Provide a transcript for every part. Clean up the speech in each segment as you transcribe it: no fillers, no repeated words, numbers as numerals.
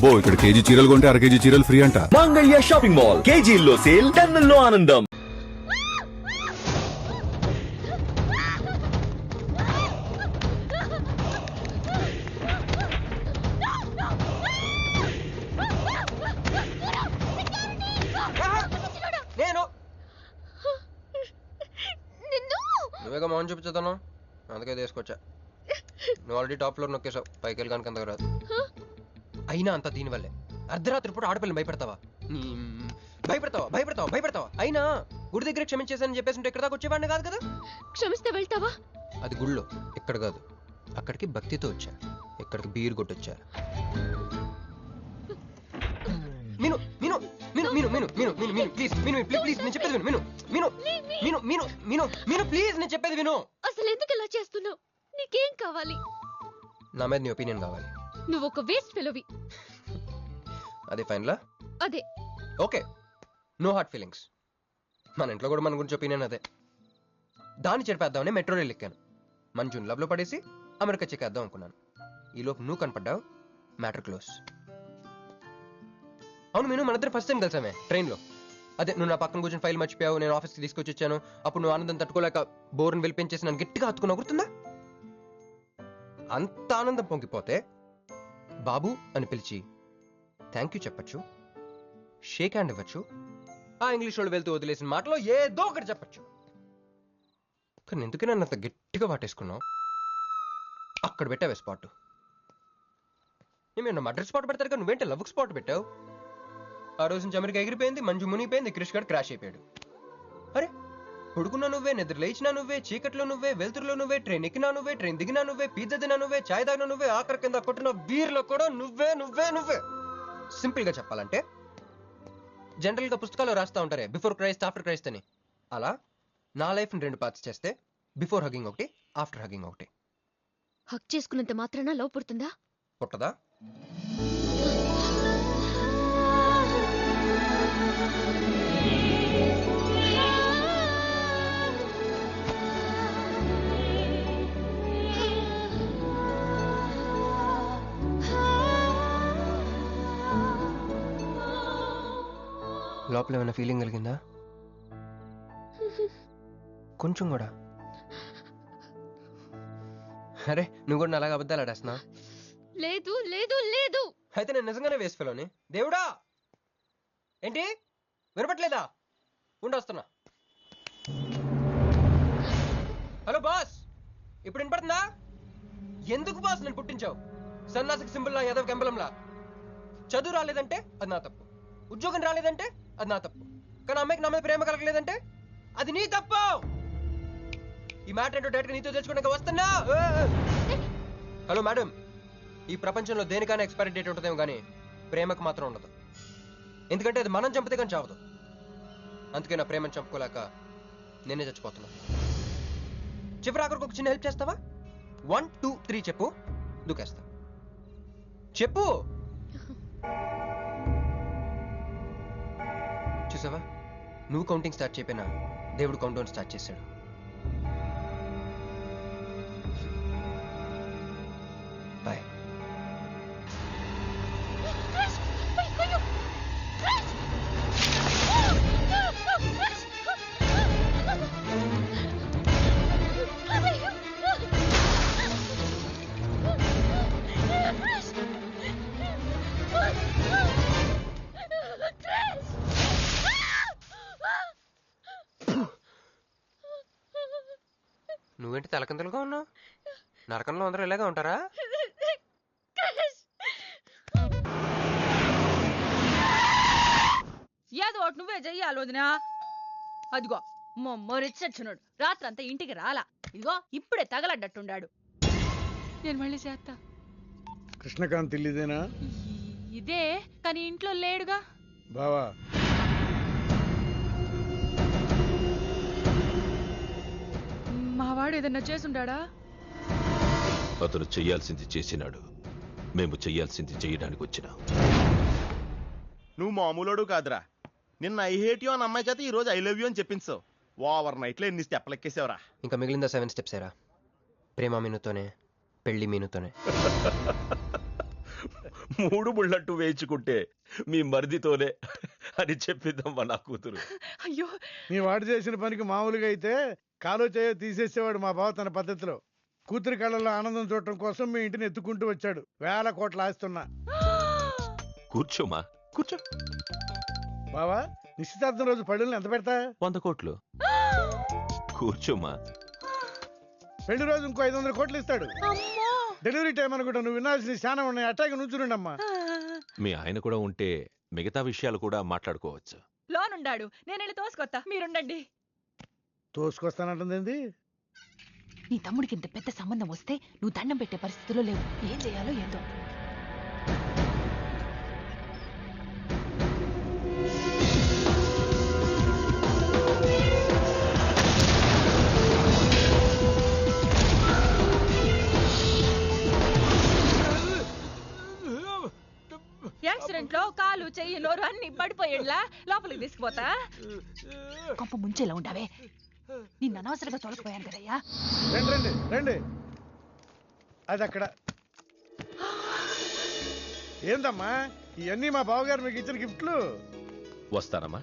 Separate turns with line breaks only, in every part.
అబ్బో ఇక్కడ కేజీ చీరలు కొంటే అర కేజీ చీరలు ఫ్రీ అంట.
మంగళ్య షాపింగ్ మాల్, కేజీల్లో సేల్, టన్నుల్లో ఆనందం.
నేను నువ్వేగా మౌన్ చూపించుతాను, అందుకే తీసుకొచ్చా. నువ్వు ఆల్రెడీ టాప్ ఫ్లోర్ నొక్కేసావు, పైకి వెళ్ళి కనుక అంతకు రాదు. అయినా అంత దీనివల్లే అర్ధరాత్రి పూట ఆడపిల్లని భయపెడతావా? భయపెడతావా భయపెడతావా భయపెడతావా? అయినా గుడి దగ్గర క్షమించేసానని చెప్పేసి ఉంటే ఇక్కడ దాకా వచ్చేవాడిని కాదు కదా.
క్షమిస్తే వెళ్తావా? అది
గుళ్ళో, ఇక్కడ కాదు. అక్కడికి భక్తితో వచ్చా, ఇక్కడికి బీరు కొట్టొచ్చా. మీను మీను మీను మీను మీను మీను మీను మీను ప్లీజ్ మీను ప్లీజ్ నేను చెప్పేది విను. మీను మీను మీను మీను మీను ప్లీజ్ నేను చెప్పేది విను.
అసలు ఎందుకు ఇలా చేస్తున్నావు? నీకేం కావాలి?
నా మీద నీ ఒపీనియన్ కావాలి.
నువ్వు ఒక వేస్ట్ ఫెలోవి.
అదే ఫైనలా?
అదే.
Okay, no heart feelings. మన ఇంట్లో కూడా మన గురించి ఒపీనియన్ అదే. దాన్ని చెరిపేద్దామని మెట్రో రైల్ ఎక్కాను. మంజుని లవ్ లో పడేసి అమెరికా చెక్కేద్దాం అనుకున్నాను. ఈలోపు నువ్వు కనపడ్డావు, మ్యాటర్ క్లోజ్. అవును మీను, మన ఇద్దరు ఫస్ట్ టైం కలిసామే ట్రైన్ లో. అదే నువ్వు నా పక్కన కూర్చొని ఫైల్ మర్చిపోయావు, నేను ఆఫీస్కి తీసుకొచ్చి వచ్చాను. అప్పుడు నువ్వు ఆనందం తట్టుకోలేక బోర్ని వెళ్ళిపించేసి నన్ను గట్టిగా హత్తుకున్నా, గుర్తుందా? అంత ఆనందం పొంగిపోతే బాబు అని పిలిచి థ్యాంక్ యూ చెప్పచ్చు, షేక్ హ్యాండ్ ఇవ్వచ్చు, ఆ ఇంగ్లీష్ వాళ్ళు వెళ్తూ వదిలేసిన మాటలో ఏదో ఒకటి చెప్పచ్చు. కానీ ఎందుకు నన్ను అంత గట్టిగా వాటేసుకున్నావు? అక్కడ పెట్టావే స్పాట్. ఏమన్నా మర్డర్ స్పాట్ పెడతారు కదా, నువ్వేంటే లవ్ స్పాట్ పెట్టావు. ఆ రోజు నుంచి అమెరికా ఎగిరిపోయింది, మంజు మునిగిపోయింది, క్రిష్ గడ్ క్రాష్ అయిపోయాడు. అరే పడుకున్నా నువ్వే, నిద్ర లేచినా నువ్వే, చీకట్లో నువ్వే, వెలుతురులో నువ్వే, ట్రైన్ ఎక్కినా నువ్వే, ట్రైన్ దిగినా నువ్వే, పిజ్జా తినా నువ్వే, చాయ్ తాగినా నువ్వే, ఆఖరి కింద కొట్టిన బీర్లో కూడా నువ్వే నువ్వే నువ్వే. సింపుల్ గా చెప్పాలంటే జనరల్ గా పుస్తకాలు రాస్తా ఉంటారే బిఫోర్ క్రైస్ట్ ఆఫ్టర్ క్రైస్ట్ అని, అలా నా లైఫ్ ని 2 పార్ట్స్ చేస్తే బిఫోర్ హగింగ్ ఒకటి, ఆఫ్టర్ హగింగ్ ఒకటి.
హక్ చేసుకున్నంత మాత్రాన లవ్ పుడుతుందా?
పుట్టదా? లోపల ఏమైనా ఫీలింగ్ కలిగిందా? కొంచెం కూడా? అరే నువ్వు కూడా అలాగే అబద్ధాలు ఆడేస్తున్నా?
లేదు లేదు లేదు.
అయితే నేను నిజంగానే వేస్ట్ ఫెలోని. దేవుడా, ఏంటి వినపట్లేదా? ఉండొస్తున్నా. హలో బాస్, ఇప్పుడు వినపడుతుందా? ఎందుకు బాస్ నన్ను పుట్టించావు? సన్నాసికి సింబల్ లా, యాదవ్ కెంబలంలా. చదువు రాలేదంటే అది నా తప్పు, ఉద్యోగం రాలేదంటే అది నా తప్పు, కానీ అమ్మాయికి నా మీద ప్రేమ కలగలేదంటే అది నీ తప్పు. ఈ మ్యాటర్ ఏంటో డైరెక్ట్ నీతో తెచ్చుకోవడానికి వస్తున్నా. హలో మేడం, ఈ ప్రపంచంలో దేనికైనా ఎక్స్పైరీ డేట్ ఉంటుందేమో కానీ ప్రేమకు మాత్రం ఉండదు. ఎందుకంటే అది మనం చంపితే కానీ చావదు. అందుకే నా ప్రేమను చంపుకోలేక నేనే చచ్చిపోతున్నా. చివరి ఆఖరికి ఒక చిన్న హెల్ప్ చేస్తావా? 1 2 3 చెప్పు, దూకేస్తా. చెప్పు. చూసావా, నువ్వు కౌంటింగ్ స్టార్ట్ చేయపోయినా దేవుడు కౌంట్ డౌన్ స్టార్ట్ చేశాడు. బాయ్. నువ్వేంటి తలకిందులుగా ఉన్నావు? నరకంలో అందరూ ఇలాగే ఉంటారా?
ఏదో ఒకటి నువ్వే చెయ్యాలి వదినా. అదిగో మొమ్మరిచ్చచ్చున్నాడు, రాత్రంతా ఇంటికి రాలా. ఇదిగో ఇప్పుడే తగలడ్డట్టుండాడు. నేను మళ్ళీ చేస్తా.
కృష్ణకాంత్ ఇల్లుదేనా?
ఇదే, కానీ ఇంట్లో లేడుగా.
బావా,
మావాడు ఏదన్నా చేసుండాడా?
అతను చెయ్యాల్సింది చేసినాడు, మేము చెయ్యాల్సింది చేయడానికి వచ్చినా.
నువ్వు మామూలుడు కాదురా. నిన్న ఐ హేట్ యూ అని అమ్మాయి చేత ఈ రోజు ఐ లవ్ యూ అని చెప్పించావు. ఓవర్ నైట్ లో ఎన్ని స్టెప్లు ఎక్కేసావురా.
ఇంకా మిగిలిందా 7 స్టెప్స్ ఏరా? ప్రేమ మీనుతోనే, పెళ్లి మీనుతోనే.
మూడు ముళ్ళట్టు వేయించుకుంటే మీ మరిదితోనే అని చెప్పిద్దమ్మా నా కూతురు.
అయ్యో
మీ వాడు చేసిన పనికి మామూలుగా అయితే కాలో చేయ తీసేసేవాడు మా బావ తన పద్ధతిలో. కూతురి కళ్ళల్లో ఆనందం చూడటం కోసం మీ ఇంటిని ఎత్తుకుంటూ వచ్చాడు. 1000 కోట్లు ఆస్తున్నా.
కూర్చోమా, కూర్చో.
బావా, నిశ్చితార్థం రోజు పళ్ళుల్ని ఎంత పెడతా?
100 కోట్లు. కూర్చోమా.
పెళ్లి రోజు ఇంకో 500 కోట్లు ఇస్తాడు.
అమ్మో
డెలివరీ టైం అనుకుంటా. నువ్వు వినాల్సిన చాలా ఉన్నాయి. అట్టాగే నుంచుండమ్మా.
మీ ఆయన కూడా ఉంటే మిగతా విషయాలు కూడా మాట్లాడుకోవచ్చు.
లోనుండాడు, నేను వెళ్ళి తోసుకొత్తా, మీరుండండి.
తోసుకొస్తానంటుంది ఏంది?
నీ తమ్ముడికి ఇంత పెద్ద సంబంధం వస్తే నువ్వు దండం పెట్టే పరిస్థితిలో లేవు. ఏం చేయాలో ఏందో. యాక్సిడెంట్ లో కాలు చెయ్యి నోరు అన్ని పడిపోయేలా లోపలికి తీసుకుపోతా. కొంప ముంచేలా ఉండవే. నిన్ను అనవసరంగా తొలగిపోయాను కదయ్యా.
రండి రండి రండి. అది అక్కడ. ఏందమ్మా ఇవన్నీ మా బావగారు మీకు ఇచ్చిన గిఫ్ట్లు?
వస్తానమ్మా,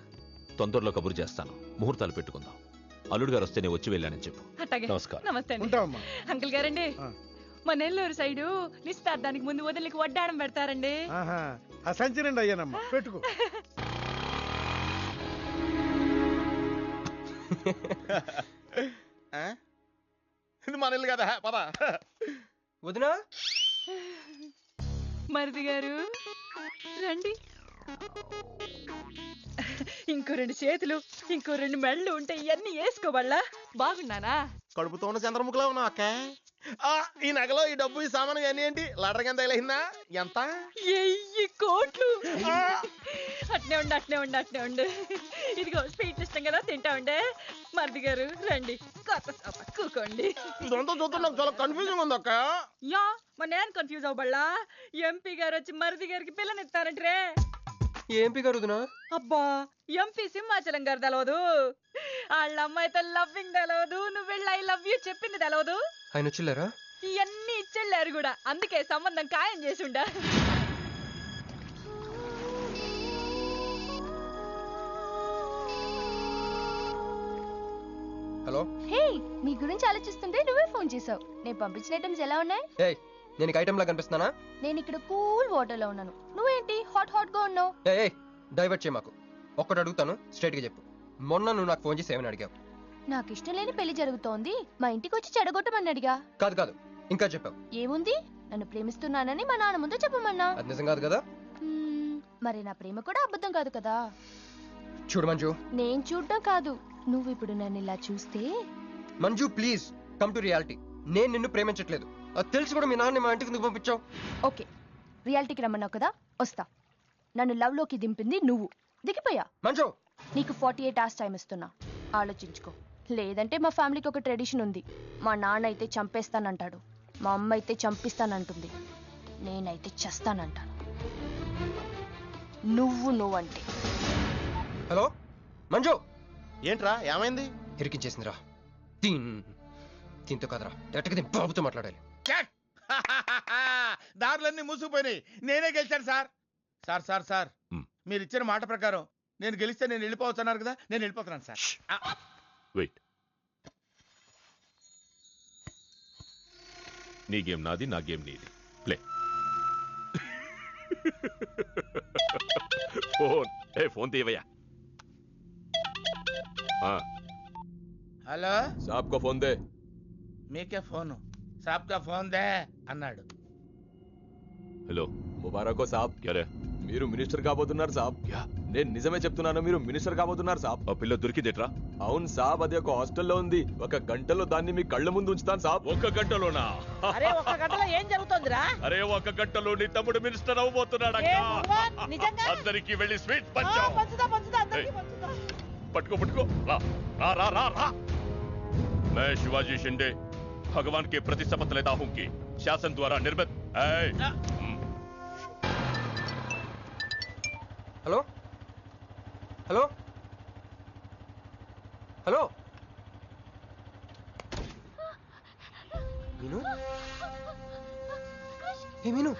తొందరలో కబురు చేస్తాను. ముహూర్తాలు పెట్టుకుందాం. అల్లుడు గారు వస్తే నేను వచ్చి వెళ్ళానని చెప్పు.
అట్టాగే.
నమస్కారం.
నమస్తే అండి.
ఉంటావమ్మా.
అంకుల్ గారండి,
ఆ.
మా నెల్లూరు సైడు నిశ్చితార్థానికి ముందు వదిలికి వడ్డాడం పెడతారండి.
ఆహా, ఆ సంచి నిండి అయ్యానమ్మా, పెట్టుకో.
ఇది మన ఇల్లు కదా, పద.
వదినా
మరిది గారు రండి. ఇంకో 2 చేతులు, ఇంకో 2 మెళ్ళు ఉంటే ఇవన్నీ వేసుకోవాలా? బాగున్నానా?
కడుపుతో ఉన్న చంద్రముఖిలో ఉన్నావు అక్క. ఈ నగలో ఈ డబ్బు ఈ సామాను ఇవన్నీ ఏంటి? లడర్ కింద తగిలిందా? ఎంత?
1000 కోట్లు. అట్నే ఉండు, అట్నే ఉండు, అట్నే ఉండు. ఇదిగో స్వీట్ ఇష్టం కదా, తింటా ఉండే. మరిది గారు రండి, కొత్త సోఫా కూకోండి.
ఇదంతా చూస్తే నాకు చాలా కన్ఫ్యూజింగ్ ఉంది అక్క.
యా మా నేను కన్ఫ్యూజ్ అవ్వబల్లా. ఎంపీ గారు వచ్చి మరిది గారికి పిల్లనిస్తారంట్రే.
ఏంపి గారు వదినా?
అబ్బా, ఎంపీ సింహాచలం గారు తెలవదు, వాళ్ళ అమ్మాయితో లవ్వింగ్ తెలవదు, నువ్వు వెళ్ళి ఐ లవ్ యూ చెప్పింది తెలవదు.
ఆయన వచ్చిల్లారా?
ఇవన్నీ ఇచ్చెళ్ళారు కూడా, అందుకే సంబంధం ఖాయం చేసి ఉండా.
హలో.
హే, మీ గురించి ఆలోచిస్తుంటే నువ్వే ఫోన్ చేసావు. నేను పంపించిన ఐటమ్స్ ఎలా ఉన్నాయి?
ఏయ్, నేను నీకు ఐటమ్ లా కనిపిస్తున్నానా?
నేను ఇక్కడ కూల్ వాటర్ లో ఉన్నాను, నువ్వేంటి హాట్ హాట్ గా ఉన్నావు?
ఏయ్ డైవర్ట్ చేయ మాకు. ఒక్కటి అడుగుతాను, స్ట్రైట్ గా చెప్పు. మొన్న నువ్వు నాకు ఫోన్ చేసి ఏమని అడిగావు?
నాకు ఇష్టం లేని పెళ్లి జరుగుతోంది, మా ఇంటికి వచ్చి చెడగొట్టమని అడిగా.
కాదు కాదు, ఇంకా చెప్పావు.
ఏముంది, నన్ను ప్రేమిస్తున్నానని మా నాన్న ముందు చెప్పమన్నా.
అది నిజం కాదు కదా?
మరి నా ప్రేమ కూడా అబద్ధం కాదు కదా?
చూడు మంజు.
నేను చూడడం కాదు, నువ్వు ఇప్పుడు నన్ను ఇలా చూస్తే.
Manju please come to reality. నేను నిన్ను ప్రేమించట్లేదు, అది తెలిసి కూడా మీ నాన్న మా ఇంటికి ఎందుకు పంపించావు?
ఓకే, రియాలిటీకి రమ్మన్నావు కదా, వస్తా. నన్ను లవ్ లోకి దింపింది నువ్వు, దిగిపోయా.
మంజు
నీకు 48 hours టైం ఇస్తున్నా, ఆలోచించుకో. లేదంటే మా ఫ్యామిలీకి ఒక ట్రెడిషన్ ఉంది, మా నాన్న అయితే చంపేస్తానంటాడు, మా అమ్మ అయితే చంపిస్తానంటుంది, నేనైతే చస్తానంటాను. నువ్వంటే.
హలో మంజు.
ఏంట్రా ఏమైంది?
ఇరికించేసిందిరా. దీంతో కదరా, డైరెక్ట్గా దీని బాబుతో మాట్లాడాలి.
దారులన్నీ మూసుకుపోయినాయి. నేనే గెలిచాను సార్. సార్ సార్ సార్, మీరు ఇచ్చిన మాట ప్రకారం నేను గెలిస్తే నేను వెళ్ళిపోవచ్చు అన్నారు కదా, నేను వెళ్ళిపోతున్నాను సార్.
వెయిట్. నీ గేమ్ నాది, నా గేమ్ నీది. ప్లే. ఫోన్ తీయవయ్యా.
హలో,
సాబ్ కో ఫోన్ దే.
మీకే ఫోను, సాబ్ కా ఫోన్ దే అన్నాడు.
హలో, ముబారకో సాబ్. క్యారే, మీరు మినిస్టర్ కాబోతున్నారు సాబ్. నేను నిజమే చెప్తున్నాను, మీరు మినిస్టర్ కాబోతున్నారు సాబ్. ఆ పిల్ల దొరికిందేట్రా? అవును సాబ్, అది ఒక హాస్టల్లో ఉంది. 1 గంటలో దాన్ని మీ కళ్ళ ముందు ఉంచుతాను సాబ్. 1 గంటలోనా?
అరే 1 గంటలో ఏం జరుగుతుందిరా?
అరే 1 గంటలో నీ తమ్ముడు మినిస్టర్ అవబోతున్నాడు. అందరికి వెళ్ళి స్వీట్ పంచు. పట్టుకో పట్టుకో. రా రా రా రా రా. मैं शिवाजी शिंदे भगवान के प्रति शपथ लेता हूं कि शासन द्वारा निर्मित.
హలో హలో హలో మీను. ఏ మీను,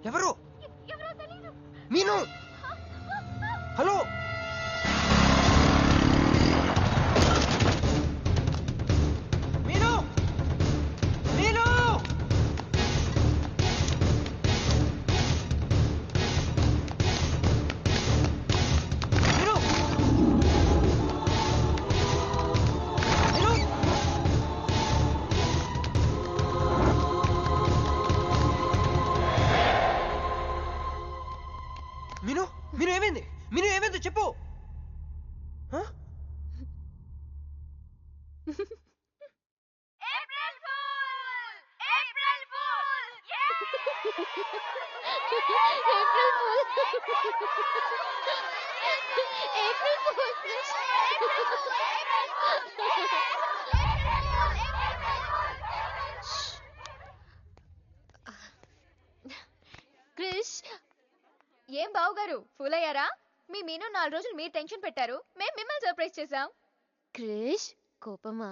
ఎవరు? మీను. హలో. మీను. మీను. మీను. మీను. మీను. మీను ఏమైంది? మీను ఏమైంది చెప్పు. హ?
క్రిష్, ఏం బావగారు ఫుల్ అయ్యారా? మీ మీను 4 రోజులు మీరు టెన్షన్ పెట్టారు, మేము మిమ్మల్ని సర్ప్రైజ్ చేసాం. క్రిష్ కోపమా?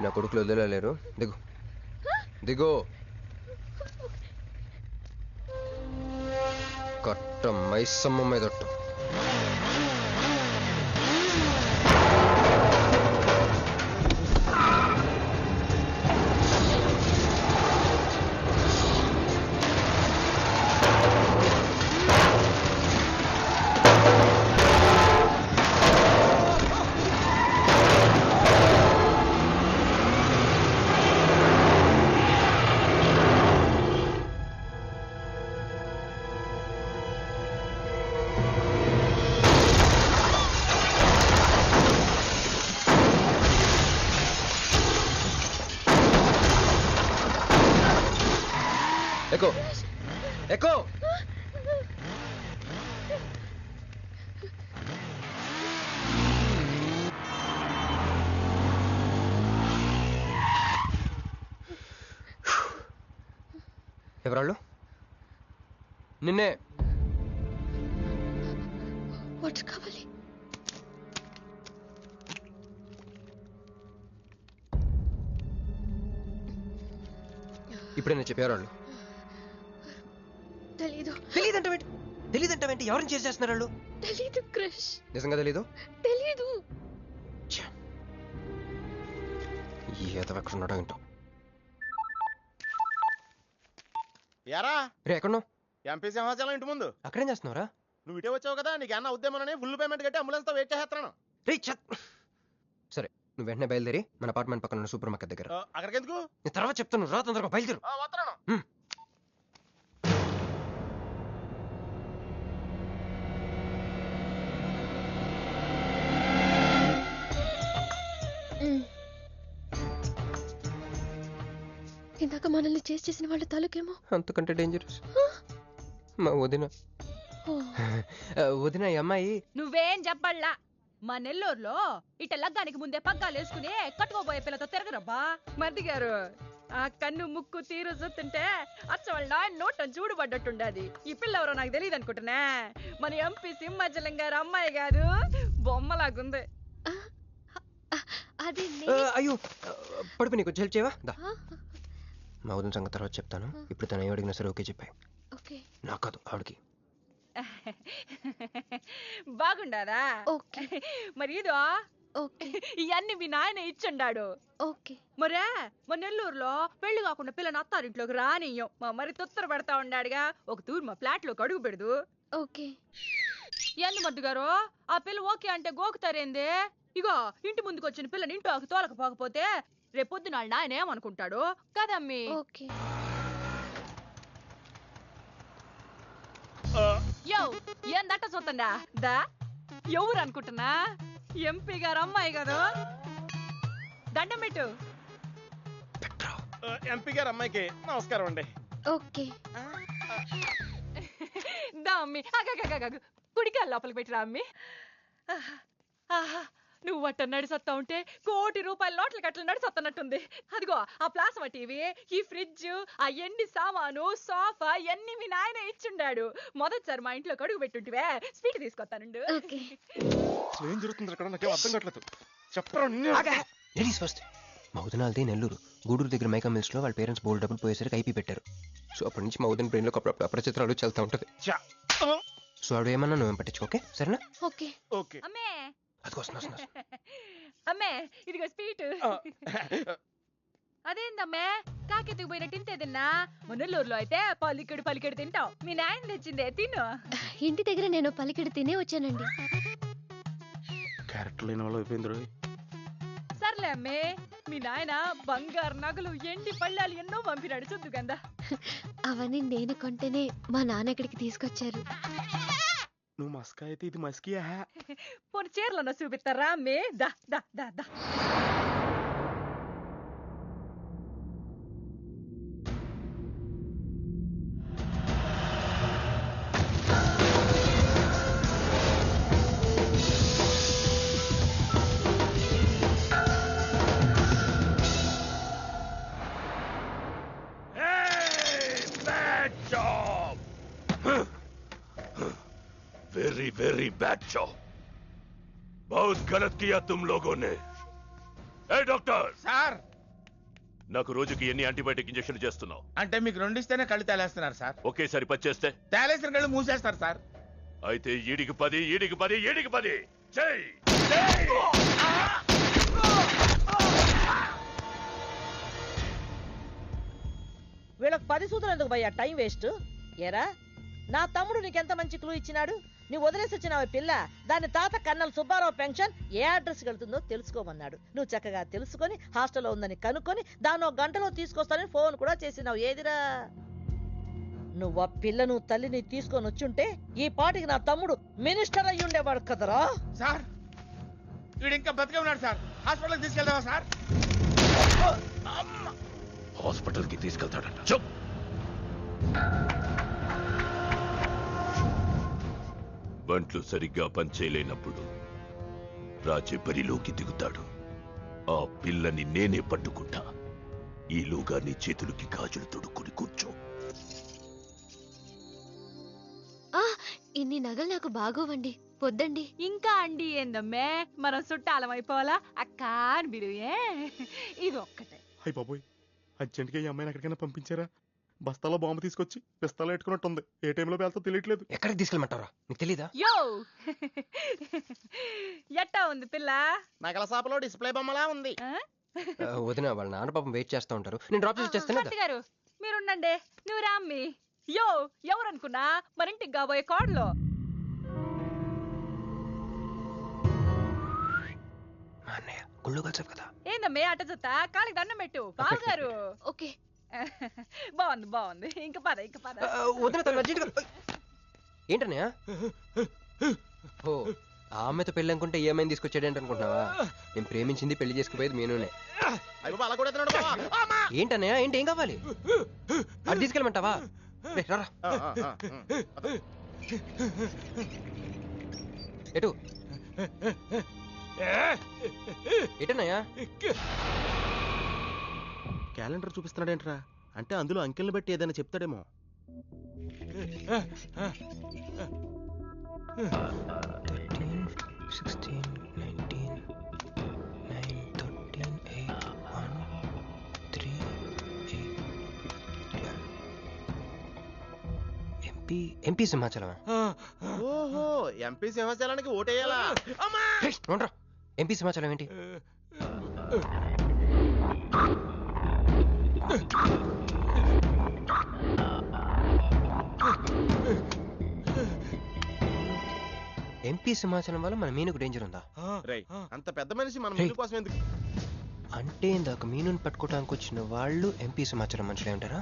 నా కొడుకులు వదిలేలేరు. దిగు దిగు. కట్ట మైసమ్మ మీదట్టు. ఎక్కు ఎక్కు. ఎవరాళ్ళు? నిన్నే.
వాటర్ కావాలి.
ఇప్పుడైనా చెప్పేవాళ్ళు.
తెలీదు.
తెలీదంటావేంటి? ఎవరిని చేసి చేస్తున్నారు వాళ్ళు?
తెలీదు క్రిష్.
నిజంగా తెలీదు?
తెలీదు.
ఏదో ఎక్కడ ఉన్నాడో ఏంటో.
ఎరా
రే ఎక్కడున్నావు?
ఎంపీ సింహాచలం ఇంటి ముందు.
అక్కడేం చేస్తున్నావురా?
నువ్వు ఇటే వచ్చావు కదా, నీకు అన్న ఉద్యమని ఫుల్ పేమెంట్ కట్టి అంబులెన్స్ తో వెయిట్ చేస్తున్నాను.
రే సరే, నువ్వు వెంటనే బయలుదేరి మన అపార్ట్మెంట్ పక్కన ఉన్న సూపర్ మార్కెట్ దగ్గర.
అక్కడికి ఎందుకు?
నేను తర్వాత చెప్తాను, రా తొందరగా బయలుదేరు.
వస్తున్నాను.
ఇందాక మనల్ని చేసిన వాళ్ళ తాలూకేమో.
అంతకంటే డేంజరస్ మా వదిన. వదిన ఈ అమ్మాయి.
నువ్వేం చెప్పల్లా. మా నెల్లూరులో ఇట లగ్గానికి ముందే పగ్గాలు వేసుకుని కట్టుకోబోయే పిల్లతో తిరగరబ్బా. మరిది గారు, ఆ కన్ను ముక్కు తీరు చూస్తుంటే అచ్చ వాళ్ళ నోటం చూడుబడ్డట్టుండది. ఈ పిల్ల ఎవరో నాకు తెలియదు అనుకుంటున్నా. మన ఎంపీ సింహాచలం గారు అమ్మాయి కాదు, బొమ్మలాగుంది.
అది
అయ్యో పడుపు, నీకు హెల్ప్ చేయవా? దా. మా వదిన సంగతి తర్వాత చెప్తాను. ఇప్పుడు తను ఏ అడిగినా సరే ఓకే చెప్పాయి.
ఓకే.
నాకు కాదు, ఆవిడకి.
బాగుండాదా?
ఓకే.
మరి ఇదో
ఓకే.
ఇవన్నీ మీ నాయన ఇచ్చుండాడు.
ఓకే.
మరే మా నెల్లూరులో పెళ్లి కాకుండా పిల్లని అత్తారింట్లోకి రానియ్యం. మా మరి తొత్తర పెడతా ఉండాడుగా, ఒక తూరు మా ఫ్లాట్ లోకి అడుగు పెడదు.
ఓకే.
ఎందు మద్దు గారు, ఆ పిల్ల ఓకే అంటే గోకుతారేంది? ఇగో ఇంటి ముందుకు వచ్చిన పిల్లని ఇంట్లోకి తోలకపోకపోతే రేపొద్దున వాళ్ళ నాయన ఏమనుకుంటాడు కదమ్మి?
ఓకే.
యో ఏందట్ట చూతండా దా, ఎవరు అనుకుంటున్నా? ఎంపీ గారు అమ్మాయి కదా. దండం పెట్టు.
ఎంపీ గారు అమ్మాయికి నమస్కారం అండి.
ఓకే.
దా అమ్మి, కుడికాయలు లోపలికి పెట్టిరా అమ్మి. నువ్వు అట్ట నడిసొత్తా ఉంటే ₹1 కోటి నోట్ల కట్టలు నడిసొత్తనట్టుంది. అదిగో ఆ ప్లాస్మా టీవీ, ఈ ఫ్రిడ్జ్, ఆ ఎండి సామాను, సోఫా ఇవన్నీ మీ నాయన ఇచ్చుండాడు. మొదటిసారి మా ఇంట్లో అడుగు పెట్టుంటివే, స్వీట్ తీసుకొస్తానుండు.
ఓకే.
ఏం జరుగుతుంది అక్కడ? నాకేం అర్థం కావట్లేదు. చెప్పరా.
Ladies first. మా వదినాలది నెల్లూరు. గూడూరు దగ్గర మైకా మిల్స్ లో వాళ్ళ పేరెంట్స్ బోల్డ్ డబ్బులు పోయేసరికి ఐపీ పెట్టారు. సో అప్పటి నుంచి మా వదిన బ్రెయిన్ లో అపరిచిత్రాలు చల్తా ఉంటది. సో ఆవిడ ఏమన్నా నువ్వేం పట్టించుకో, ఓకే? సరేనా?
ఓకే.
ఓకే.
అమ్మే,
అది వస్తున్నా.
అమ్మే ఇదిగో స్వీట్. అదేందమ్మే కాకెత్తుకు పోయినట్టు ఇంతేదిన్నా? మునల్లూరులో అయితే పలికెడు తింటావు. మీ నాయన తెచ్చిందే తిను.
ఇంటి దగ్గర నేను పలికిడి తినే వచ్చానండి.
క్యారెక్టర్ లేని వాళ్ళు అయిపోయింది.
సర్లే అమ్మే, మీ నాయన బంగారు నగలు, ఎండి పళ్ళాలు ఎన్నో పంపినాడు చూద్దు గందా.
అవన్నీ నేను కొంటేనే మా నాన్న ఇక్కడికి తీసుకొచ్చారు.
నువ్వు మస్కా అయితే ఇది మస్కియా?
పోనీ చీరలన్నా చూపిస్తారా అమ్మే? దా దా దా దా.
Very very bad job. बहुत गलत किया तुम लोगों ने. ए डॉक्टर
సార్,
నాకు రోజుకి ఎన్ని యాంటీబయాటిక్ ఇంజెక్షన్ చేస్తున్నావు?
అంటే మీకు 2 ఇస్తేనే కళ్ళు తేలేస్తున్నారు సార్.
ఒకేసారి 10 చేస్తే
తేలేసిన కళ్ళు మూసేస్తారు సార్.
అయితే ఈడికి 10 చెయ్.
వీళ్ళకి 10 సూత్రం ఎందుకు భయ్యా టైం వేస్ట్? ఏరా, నా తమ్ముడు నీకెంత మంచి క్లూ ఇచ్చినాడు. నువ్వు వదిలేసి వచ్చినావు పిల్ల, దాని తాత కన్నల సుబ్బారావు పెన్షన్ ఏ అడ్రస్కి వెళ్తుందో తెలుసుకోమన్నాడు. నువ్వు చక్కగా తెలుసుకొని హాస్టల్లో ఉందని కనుక్కొని దాన్ని 1 గంటలో తీసుకొస్తానని ఫోన్ కూడా చేసినావు. ఏదిరా, నువ్వు ఆ పిల్లను తల్లిని తీసుకొని వచ్చుంటే ఈ పాటికి నా తమ్ముడు మినిస్టర్ అయ్యి ఉండేవాడు కదరా.
సార్, వీడు ఇంకా బతికే ఉన్నాడు సార్. హాస్పిటల్కి తీసుకెళ్దామా సార్?
హాస్పిటల్ కి తీసుకెళ్తాడంట. చెప్. బంట్లు సరిగ్గా పనిచేయలేనప్పుడు రాజే బరిలోకి దిగుతాడు. ఆ పిల్లని నేనే పట్టుకుంటా. ఈలోగా నీ చేతులకి గాజులు తొడుక్కుని కూర్చో.
ఇన్ని నగలు నాకు బాగోవండి, పొద్దండి.
ఇంకా అండి ఏందమ్మే, మనం చుట్టాలం అయిపోవాలా అక్క అని బిలువే. ఇది ఒక్కటే.
అయ్య బాబోయ్, అర్జెంట్గా ఈ అమ్మాయిని ఎక్కడికైనా పంపించారా? బస్తాలో బాంబు తీసుకొచ్చి పిస్తాలో పెట్టుకున్నట్టుంది. ఏ టైంలో వెళ్తా తెలియట్లేదు.
ఎక్కడికి తీసుకెళ్ళమంటారా? నీకు తెలీదా?
యో ఎట్టా ఉంది పిల్ల?
నగల షాపులో డిస్ప్లే బొమ్మలా ఉంది.
వదిన, వాళ్ళ నాన్న పాపం వెయిట్ చేస్తూ ఉంటారు. నేను డ్రాప్ చేసి చేస్తాను.
సత్తి గారు మీరుండండి, నువ్వు రామ్మి. యో ఎవరనుకున్నా మరింటికి కాబోయే కోడలు.
అన్నయ్య గుళ్ళు కలిసావు కదా.
ఏందమ్మే అట్ట చూస్తా, కాళ్ళకి దండం పెట్టు. బావగారు
ఓకే.
బాగుంది బాగుంది. ఇంక పద ఇంక పద.
వదిన, తను అర్జెంట్గా. ఏంటన్నయ్య? ఓ, ఆ అమ్మాయితో పెళ్ళి అనుకుంటే ఈ అమ్మాయిని తీసుకొచ్చాడేంటి అనుకుంటున్నావా? నేను ప్రేమించింది పెళ్లి చేసుకుపోయేది మీనునే. ఏంటన్నయ్య? ఏంటి, ఏం కావాలి? అది తీసుకెళ్ళమంటావా? రారా. ఎటు ఎటన్నయ్యా?
క్యాలెండర్ చూపిస్తున్నాడేంట్రా? అంటే అందులో అంకెల్ని బట్టి ఏదైనా చెప్తాడేమో.
ఎంపీ సింహాచలం.
ఓహో, ఎంపీ సింహాచలానికి ఓటేయాలా?
ఎంపీ సింహాచలం ఏంటి? ఎంపీ సింహాచలం వల్ల మన మీనుకు డేంజర్ ఉందా?
అంత పెద్ద మనిషి మన మీను కోసం ఎందుకు?
అంటే ఇందాక మీనుని పట్టుకోవడానికి వచ్చిన వాళ్ళు ఎంపీ సింహాచలం మనుషులే ఉంటారా?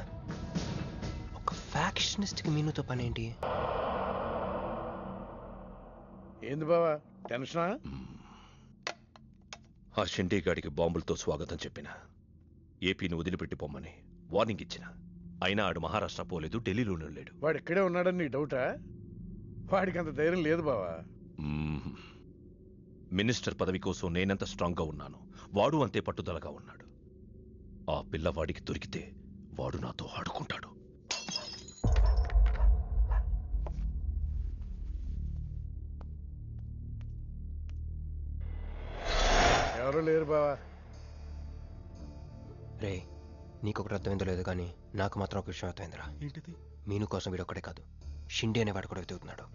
ఒక ఫ్యాక్షనిస్ట్ కి మీనుతో పని ఏంటి?
ఏంది బావా, టెన్షనా?
ఆ షిండే గాడికి బాంబులతో స్వాగతం చెప్పిన, ఏపీని వదిలిపెట్టిపోమ్మని వార్నింగ్ ఇచ్చిన. అయినా ఆడు మహారాష్ట్ర పోలేదు, ఢిల్లీలోనే లేడు.
వాడు ఇక్కడే ఉన్నాడని నీ డౌటా? వాడికి అంత ధైర్యం లేదు బావా.
మినిస్టర్ పదవి కోసం నేనెంత స్ట్రాంగ్గా ఉన్నాను, వాడు అంతే పట్టుదలగా ఉన్నాడు. ఆ పిల్లవాడికి దొరికితే వాడు నాతో ఆడుకుంటాడు.
ఎవరూ లేరు బావా.
రే, నీకొకటి అర్థమైందో లేదు కానీ నాకు మాత్రం ఒక విషయం అర్థమైందిరా.
ఏంటిది?
మీను కోసం వీడు ఒక్కడే కాదు, షిండే అనేవాడు కూడా వెతుకుతున్నాడు.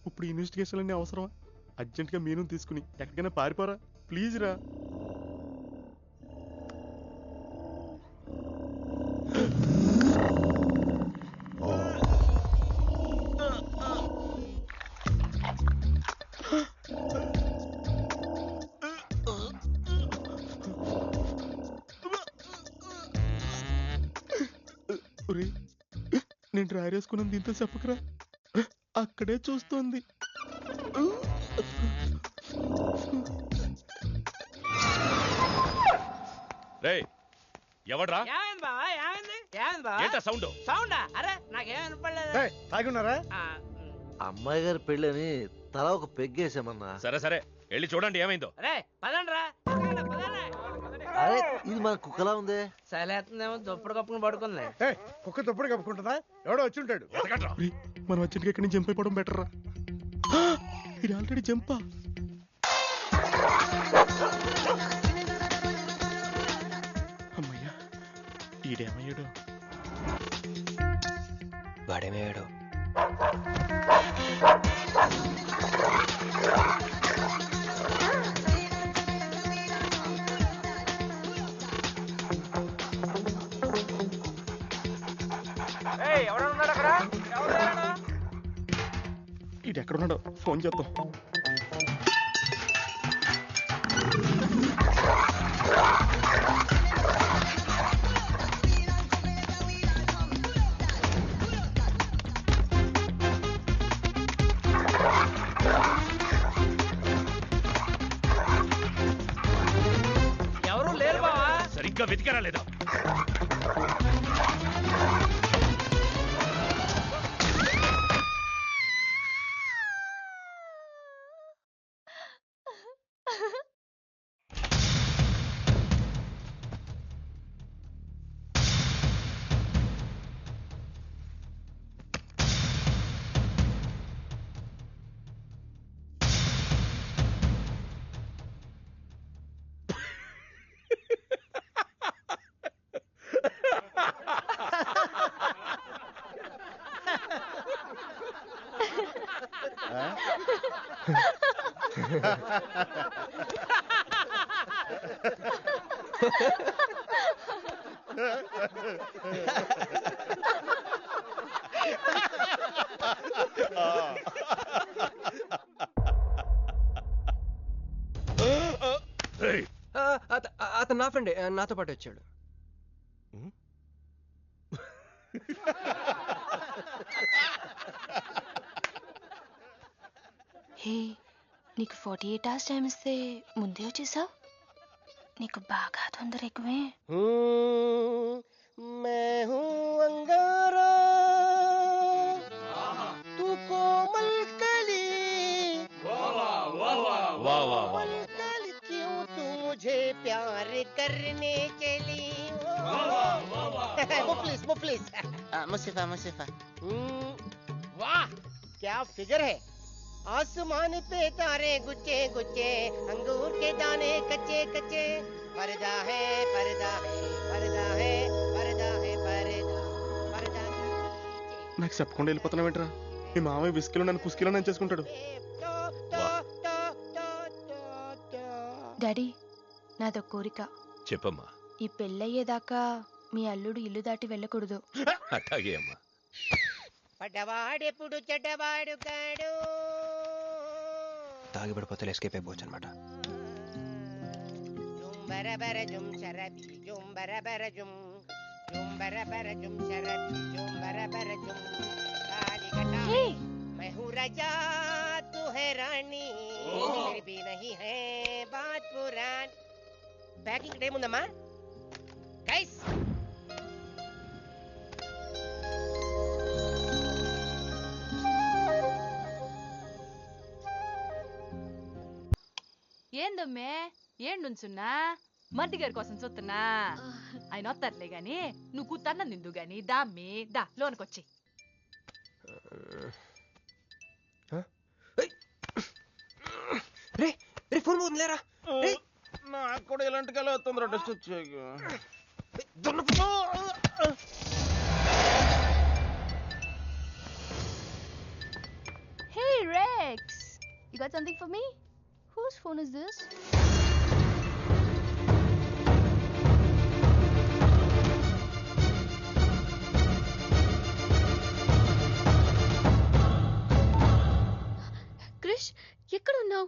ఇప్పుడు ఇన్వెస్టిగేషన్ అన్నీ అవసరమా? అర్జెంట్గా మీను తీసుకుని ఎక్కడికైనా పారిపోరా ప్లీజ్ రా. నేను డ్రైరేసుకున్నాను, దీంతో చెప్పకరా. అక్కడే చూస్తోంది.
ఎవడ్రా?
తాగున్నారా?
అమ్మాయి గారి పెళ్ళని తల ఒక పెగ్గేసామన్నా.
సరే సరే, వెళ్ళి చూడండి ఏమైందో.
అరే, ఇది మన కుక్కలా ఉంది.
సలేతుందేమో దుప్పుడు కప్పుకుని పడుకుంది.
కుక్క దుప్పుడు కప్పుకుంటుందా? ఎవడో వచ్చి ఉంటాడు.
మనం అర్జెంట్గా ఇక్కడి నుంచి జంప్ అయిపోవడం బెటర్ రా. ఇది ఆల్రెడీ జంపా. అమ్మయ్యా, ఈడేమయ్యాడు?
వాడేమయ్యాడు?
ఇది ఎక్కడున్నాడో ఫోన్ చేద్దాం.
ఎవరు లేరు బావా.
సరిగ్గా వెతికారా లేదా?
అతను నా ఫ్రెండే, నాతో పాటు వచ్చాడు.
హే, నీకు 48 hours టైం ఇస్తే ముందే వచ్చేసావు. నీకు బాగా తొందర ఎక్కువే.
मैं हूँ अंगारा तू कोमल कली कोमल कली क्यों तू मुझे प्यार करने चली मुफलिस मुसीफा वाह क्या फिगर है. आसमान पे तारे गुच्चे गुच्चे अंगूर के दाने कच्चे कच्चे पर्दा है पर्दा है पर्दा है पर्दा है पर्दा पर्दा
నాకు చెప్పకుండా వెళ్ళిపోతున్నావు ఏంట్రా? మీ మామయ్య విస్కిలో నన్ను పుస్కిలో నన్ను చేసుకుంటాడు.
డాడీ, నాదో కోరిక.
చెప్పమ్మా.
ఈ పెళ్ళయ్యేదాకా మీ అల్లుడు ఇల్లు దాటి వెళ్ళకూడదు.
అట్లాగే అమ్మా.
పడ్డవాడెప్పుడు చెడ్డవాడు కాడు.
తాగి పడిపోతే ఎస్కేప్ అయిపోవచ్చు అనమాట.
జుంబరబర జుం శరబి జుంబరబర జుం జుంబరబర జుం శరబి జుంబరబర జుం కాలికటా मैं हूँ राजा तू है रानी फिर भी नहीं है बात पुरानी. ప్యాకింగ్ టైం ఉందమ్మా గైస్.
ఏందమ్మే ఏం నుంచున్నా? మర్ది గారి కోసం చూస్తున్నా. ఆయన వస్తారులే గాని నువ్వు కూతన్న నిందు గాని దామ్మి దా లోనకొచ్చి.
రే రే ఫోన్ పోతుందిలేరా.
నాకు కూడా ఇలాంటి కళ వస్తుందిరా టెస్ట్ వచ్చాక.
Hey Rex, you got something for me? Whose phone is this?
Krish, ఎక్కడున్నావు?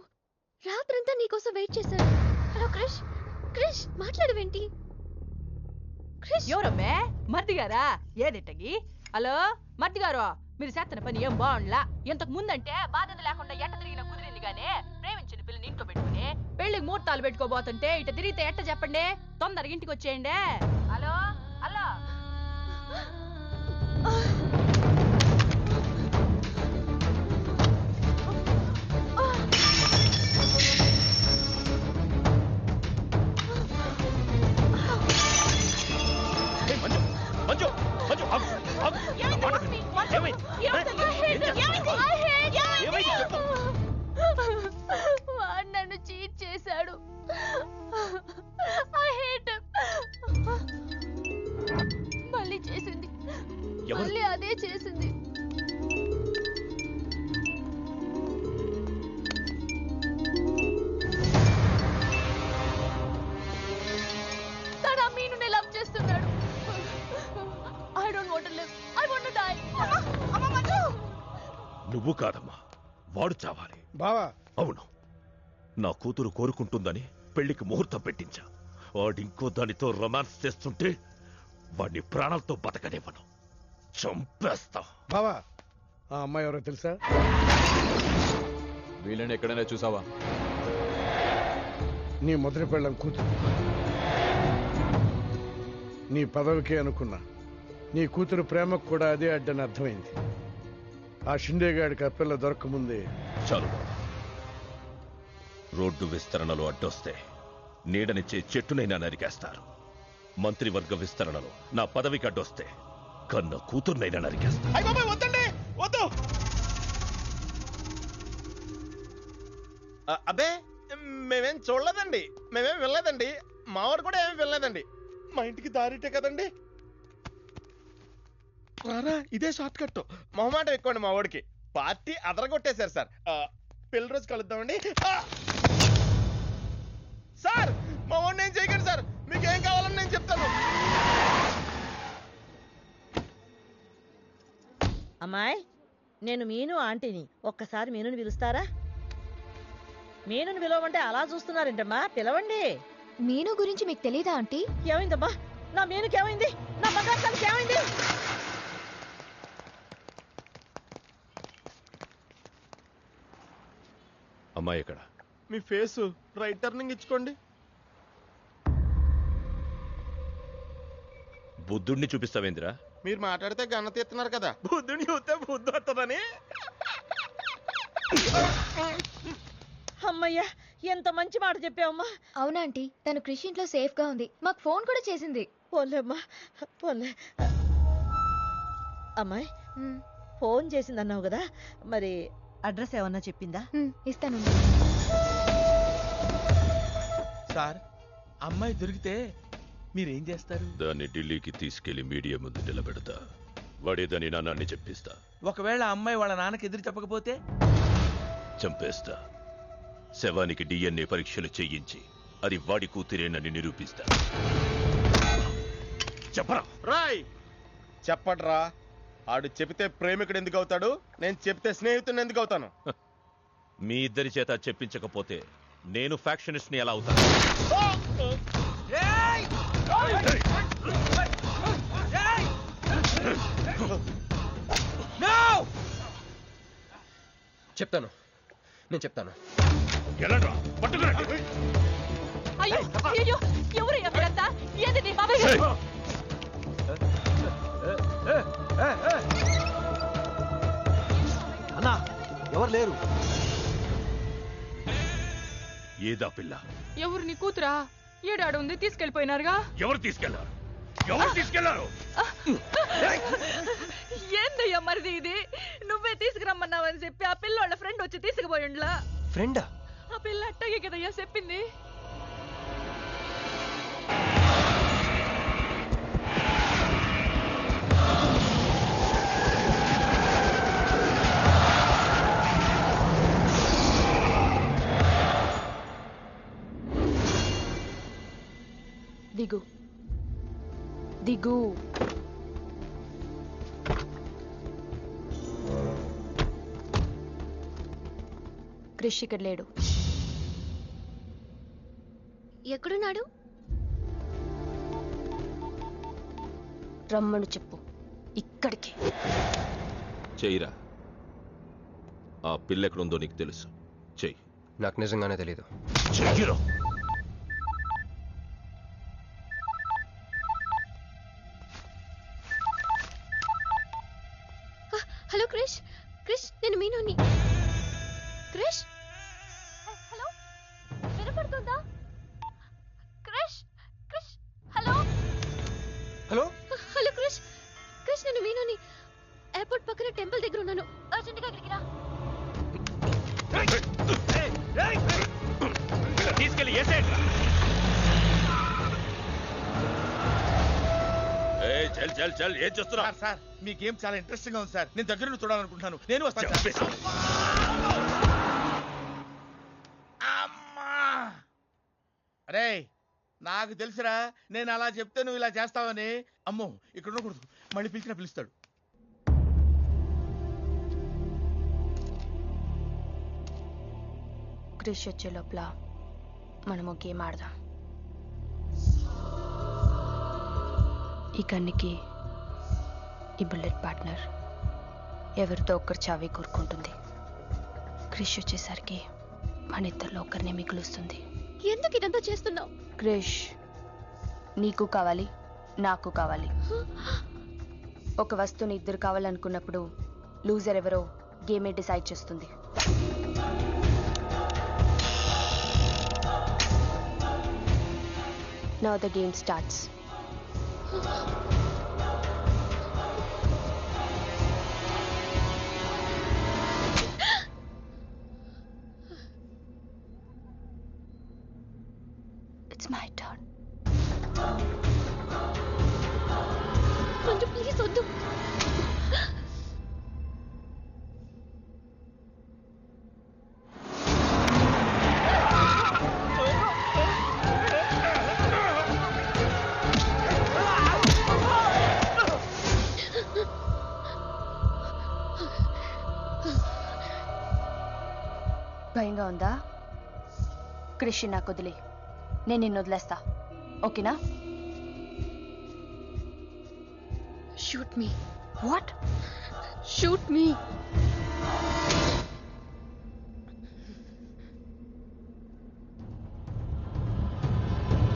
రాత్రంతా నీకోసం వెయిట్ చేశాను. హలో క్రిష్, క్రిష్ మాట్లాడవేంటి? క్రిష్,
ఎవరమ్మే? మర్ది గారా? ఏదిట్టగి? హలో మర్ది గారు, మీరు చేస్తున్న పని ఏం బాగుండ్లా. ఇంతకు ముందంటే బాధ్యత లేకుండా ఎట్ట తిరిగిన కుదిరింది గానీ ప్రేమించిన పిల్లని ఇంట్లో పెట్టుకుని పెళ్లికి ముహూర్తాలు పెట్టుకోబోతుంటే ఇట తిరిగితే ఎట్ట చెప్పండి? తొందరగా ఇంటికి వచ్చేయండి. Hello hello.
మంజు మంజు
వాడు నన్ను చీట్ చేశాడు. I hate him. మళ్ళీ చేసింది, మళ్ళీ అదే చేసింది. తన మీనుని లవ్ చేస్తున్నాడు. I don't want to live. I want to die.
నువ్వు కాదమ్మా, వాడు చావాలి.
బావా,
అవును, నా కూతురు కోరుకుంటుందని పెళ్లికి ముహూర్తం పెట్టించా. వాడింకో దానితో రొమాన్స్ చేస్తుంటే వాడిని ప్రాణాలతో బతకనివ్వను, చంపేస్తా.
బావా, ఆ అమ్మాయి ఎవరో తెలుసా?
వీళ్ళని ఎక్కడైనా చూసావా?
నీ మొదటి పెళ్ళం కూతురు. నీ పదవికి అనుకున్నా, నీ కూతురు ప్రేమకు కూడా అదే అడ్డని అర్థమైంది. ఆ షిండేగాడికి ఆ పిల్ల దొరకముందే.
చాలు, రోడ్డు విస్తరణలో అడ్డొస్తే నీడనిచ్చే చెట్టునైనా నరికేస్తారు. మంత్రివర్గ విస్తరణలో నా పదవికి అడ్డొస్తే కన్న కూతుర్నైనా నరికేస్తారు.
వద్దండి, వద్దు. అబ్బే, మేమేం చూడలేదండి, మేమేం వెళ్ళలేదండి. మావాడు కూడా ఏమీ వెళ్ళలేదండి. మా ఇంటికి దారిటే కదండి. రారా, ఇదే షార్ట్ కట్. మొహమాట ఎక్కువండి మా వాడికి. పార్టీ అదరగొట్టేశారు సార్. పెళ్లి రోజు కలుద్దామండి. సార్ మా వాడిని ఏం చేయకండి సార్, మీకు ఏం కావాలని నేను చెప్తాను.
అమ్మాయి, నేను మీను ఆంటీని. ఒక్కసారి మీనుని పిలుస్తారా? మీనుని పిలవమంటే అలా చూస్తున్నారేంటమ్మా, పిలవండి.
మీను గురించి మీకు తెలీదా ఆంటీ?
ఏమైందమ్మా? నా మీనుకి ఏమైంది? నా బంగారు తల్లికి ఏమైంది?
అమ్మాయి ఎక్కడ?
మీ ఫేస్ రైట్ టర్నింగ్ ఇచ్చుకోండి.
బుద్ధుడిని చూపిస్తావేంద్రా?
మీరు మాట్లాడితే గన్న తీస్తున్నారు కదా, బుద్ధుని చూస్తే బుద్ధి వస్తుందని.
అమ్మయ్యా, ఎంత మంచి మాట చెప్పావమ్మా.
అవునా ఆంటీ, తను క్రిష్ ఇంట్లో సేఫ్ గా ఉంది. మాకు ఫోన్ కూడా చేసింది.
పోలేమ్మా, పోలే. అమ్మాయి, ఫోన్ చేసిందన్నావు కదా, మరి అడ్రస్ ఏమన్నా చెప్పిందా?
ఇస్తాను.
సార్, అమ్మాయి దొరికితే మీరేం చేస్తారు?
దాన్ని ఢిల్లీకి తీసుకెళ్లి మీడియా ముందు నిలబెడతా. వాడేదని నాన్నని చెప్పిస్తా.
ఒకవేళ అమ్మాయి వాళ్ళ నాన్నకి ఎదురు చెప్పకపోతే
చంపేస్తా. శవానికి DNA పరీక్షలు చేయించి అది వాడి కూతురేనని నిరూపిస్తా. చెప్పరా?
రాయ్ చెప్పడ్రా. ఆడు చెబితే ప్రేమికుడు ఎందుకు అవుతాడు, నేను చెప్తే స్నేహితుడు ఎందుకు అవుతాను?
మీ ఇద్దరి చేత చెప్పించకపోతే నేను ఫ్యాక్షనిస్ట్ ని ఎలా అవుతాను?
చెప్తాను, నేను చెప్తాను.
అయ్యో అయ్యో, ఎవరు ఎవరంతా? ఏది నీ బాబాయ్ గారు?
అన్నా ఎవరు లేరు.
ఏదా పిల్ల?
ఎవరు నీ కూతురా? ఏడాడు ఉంది, తీసుకెళ్లిపోయినారుగా.
ఎవరు తీసుకెళ్లారు? ఎవరు తీసుకెళ్లారు?
ఏందయ్యా మరిది ఇది? నువ్వే తీసుకురమ్మన్నావని చెప్పి ఆ పిల్లోళ్ళ ఫ్రెండ్ వచ్చి తీసుకుపోయిండ్లా.
ఫ్రెండా?
ఆ పిల్ల అట్టగే కదయ్యా చెప్పింది.
దిగు దిగు. క్రిష్ ఇక్కడ లేడు.
ఎక్కడున్నాడు?
రమ్మను చెప్పు ఇక్కడికి.
చెయ్యిరా. ఆ పిల్ల ఎక్కడుందో నీకు తెలుసు. చెయ్యి.
నాకు నిజంగానే తెలీదు.
చెయ్యిరా.
హలో క్రిష్, క్రిష్ నేను మీనుని. క్రిష్, హలో, వినపడుతుందా? Krish, Krish, hello
hello
hello Krish, Krish నేను మీనుని. ఎయిర్పోర్ట్ పక్కన టెంపుల్ దగ్గర ఉన్నాను. అర్జెంట్గా ఇక్కడికి రా.
తీసుకెళ్ళి ఏసేయండి. చల్ చల్ చల్, ఏం చేస్తున్నా?
సార్ మీ గేమ్ చాలా ఇంట్రెస్టింగ్ గా ఉంది సార్, నేను దగ్గర నుండి చూడాలనుకుంటున్నాను. నేను వస్తాను. అమ్మా, అరే నాకు తెలుసురా, నేను అలా చెప్తే నువ్వు ఇలా చేస్తావని. అమ్మో ఇక్కడ ఉండకూడదు, మళ్ళీ పిలుస్తాడు.
క్రిష్ వచ్చే లోపల మనము గేమ్ ఆడదాం. ఈ గన్నికి ఈ బుల్లెట్ పార్ట్నర్ ఎవరితో ఒక్కరు చావే కోరుకుంటుంది. క్రిష్ వచ్చేసరికి మన ఇద్దరిలో ఒకరినే మిగులుస్తుంది.
ఎందుకు ఇదంతా చేస్తున్నావు?
క్రిష్ నీకు కావాలి, నాకు కావాలి. ఒక వస్తువుని ఇద్దరు కావాలనుకున్నప్పుడు లూజర్ ఎవరో గేమే డిసైడ్ చేస్తుంది. Now the game starts. It's my turn.
కొంచెం ప్లీజ్ వద్దు.
ఉందా? క్రిష్ నాకు వదిలే, నేను నిన్ను వదిలేస్తా. ఓకేనా?
Shoot me
what?
Shoot me